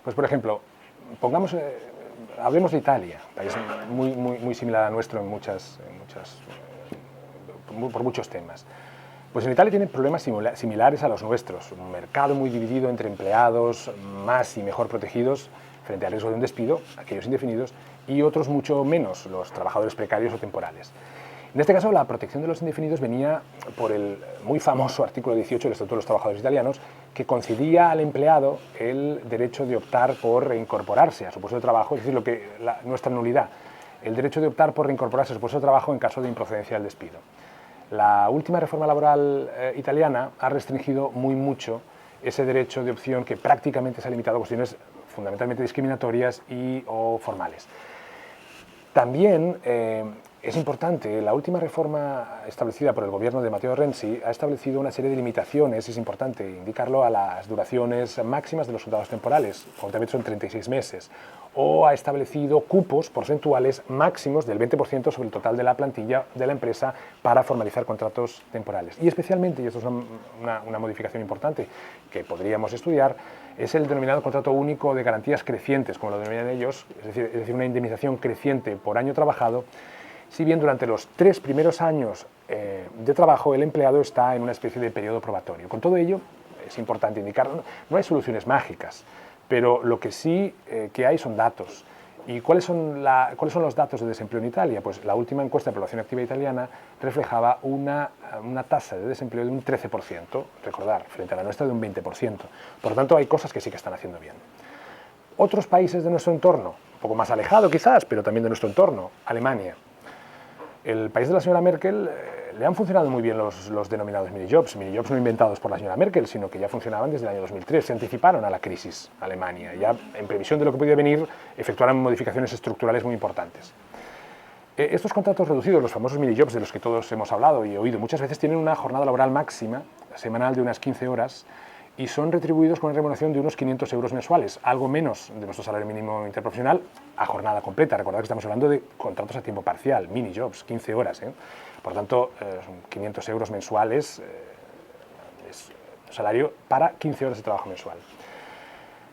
Pues, por ejemplo, pongamos, hablemos de Italia, país muy similar a nuestro por muchos temas. Pues en Italia tienen problemas similares a los nuestros, un mercado muy dividido entre empleados más y mejor protegidos frente al riesgo de un despido, aquellos indefinidos, y otros mucho menos, los trabajadores precarios o temporales. En este caso, la protección de los indefinidos venía por el muy famoso artículo 18 del Estatuto de los Trabajadores Italianos, que concedía al empleado el derecho de optar por reincorporarse a su puesto de trabajo, es decir, nuestra nulidad, el derecho de optar por reincorporarse a su puesto de trabajo en caso de improcedencia del despido. La última reforma laboral italiana ha restringido muy mucho ese derecho de opción, que prácticamente se ha limitado a cuestiones fundamentalmente discriminatorias o formales. También es importante, la última reforma establecida por el gobierno de Matteo Renzi ha establecido una serie de limitaciones, es importante indicarlo, a las duraciones máximas de los contratos temporales, concretamente son 36 meses, o ha establecido cupos porcentuales máximos del 20% sobre el total de la plantilla de la empresa para formalizar contratos temporales. Y especialmente, y esto es una modificación importante que podríamos estudiar, es el denominado contrato único de garantías crecientes, como lo denominan ellos, es decir, una indemnización creciente por año trabajado, si bien durante los 3 primeros años de trabajo el empleado está en una especie de periodo probatorio. Con todo ello, es importante indicar, no hay soluciones mágicas, pero lo que sí que hay son datos. ¿Y cuáles son los datos de desempleo en Italia? Pues la última encuesta de población activa italiana reflejaba una tasa de desempleo de un 13%, recordar, frente a la nuestra de un 20%. Por lo tanto, hay cosas que sí que están haciendo bien. Otros países de nuestro entorno, un poco más alejado quizás, pero también de nuestro entorno, Alemania. El país de la señora Merkel le han funcionado muy bien los denominados minijobs no inventados por la señora Merkel, sino que ya funcionaban desde el año 2003, se anticiparon a la crisis Alemania, ya en previsión de lo que podía venir, efectuaron modificaciones estructurales muy importantes. Estos contratos reducidos, los famosos minijobs de los que todos hemos hablado y oído, muchas veces tienen una jornada laboral máxima, semanal, de unas 15 horas, y son retribuidos con una remuneración de unos 500 euros mensuales, algo menos de nuestro salario mínimo interprofesional a jornada completa. Recordad que estamos hablando de contratos a tiempo parcial, mini-jobs, 15 horas. Por tanto, son 500 euros mensuales, es un salario para 15 horas de trabajo mensual.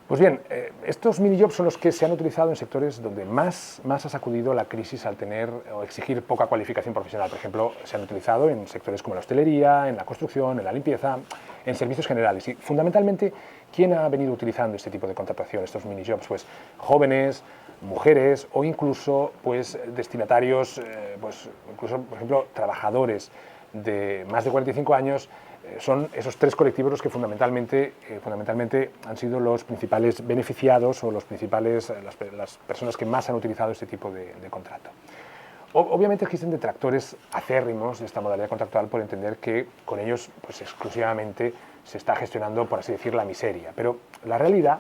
Pues bien, estos mini-jobs son los que se han utilizado en sectores donde más ha sacudido la crisis al tener o exigir poca cualificación profesional. Por ejemplo, se han utilizado en sectores como la hostelería, en la construcción, en la limpieza, en servicios generales. Y fundamentalmente, ¿quién ha venido utilizando este tipo de contratación, estos mini-jobs? Pues jóvenes, mujeres o incluso pues, destinatarios, incluso, por ejemplo, trabajadores de más de 45 años. Son esos 3 colectivos los que fundamentalmente han sido los principales beneficiados o las personas que más han utilizado este tipo de contrato. Obviamente existen detractores acérrimos de esta modalidad contractual por entender que con ellos pues, exclusivamente se está gestionando, por así decir, la miseria. Pero la realidad,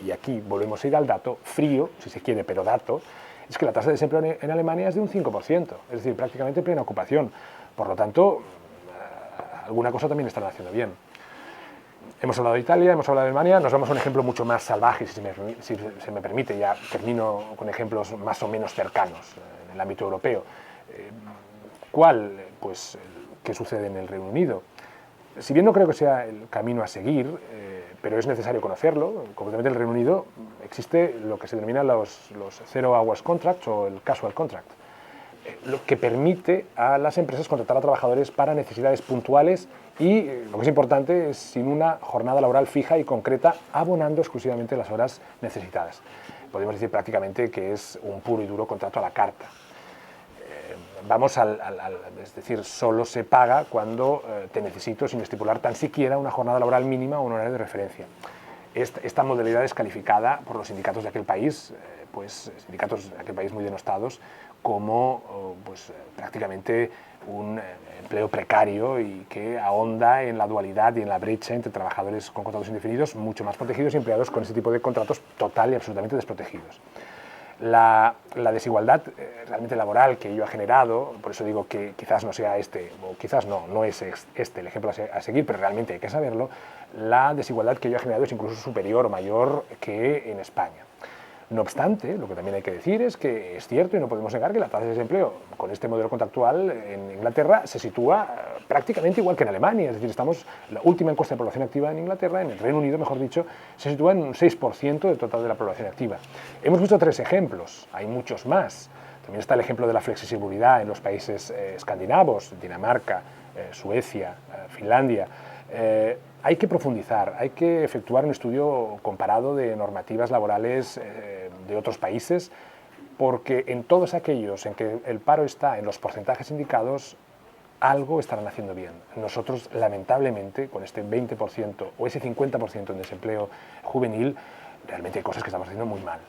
y aquí volvemos a ir al dato frío, si se quiere, pero dato, es que la tasa de desempleo en Alemania es de un 5%, es decir, prácticamente plena ocupación. Por lo tanto, alguna cosa también están haciendo bien. Hemos hablado de Italia, hemos hablado de Alemania, nos vamos a un ejemplo mucho más salvaje, si se me permite, ya termino con ejemplos más o menos cercanos en el ámbito europeo. Pues, ¿qué sucede en el Reino Unido? Si bien no creo que sea el camino a seguir, pero es necesario conocerlo, concretamente en el Reino Unido existe lo que se denomina los Zero Hours Contracts o el Casual Contract, lo que permite a las empresas contratar a trabajadores para necesidades puntuales y, lo que es importante, es sin una jornada laboral fija y concreta, abonando exclusivamente las horas necesitadas. Podemos decir prácticamente que es un puro y duro contrato a la carta. Es decir, solo se paga cuando te necesito, sin estipular tan siquiera una jornada laboral mínima o un horario de referencia. Esta modalidad es calificada por los sindicatos de aquel país, sindicatos de aquel país muy denostados, como prácticamente un empleo precario y que ahonda en la dualidad y en la brecha entre trabajadores con contratos indefinidos mucho más protegidos y empleados con ese tipo de contratos total y absolutamente desprotegidos. La desigualdad realmente laboral que ello ha generado, por eso digo que quizás no sea o quizás no es el ejemplo a seguir, pero realmente hay que saberlo, la desigualdad que ello ha generado es incluso superior o mayor que en España. No obstante, lo que también hay que decir es que es cierto y no podemos negar que la tasa de desempleo con este modelo contractual en Inglaterra se sitúa prácticamente igual que en Alemania. Es decir, la última encuesta de población activa en Inglaterra, en el Reino Unido, mejor dicho, se sitúa en un 6% del total de la población activa. Hemos visto 3 ejemplos, hay muchos más. También está el ejemplo de la flexibilidad en los países escandinavos, Dinamarca, Suecia, Finlandia. Hay que profundizar, hay que efectuar un estudio comparado de normativas laborales de otros países, porque en todos aquellos en que el paro está en los porcentajes indicados, algo estarán haciendo bien. Nosotros, lamentablemente, con este 20% o ese 50% en desempleo juvenil, realmente hay cosas que estamos haciendo muy mal.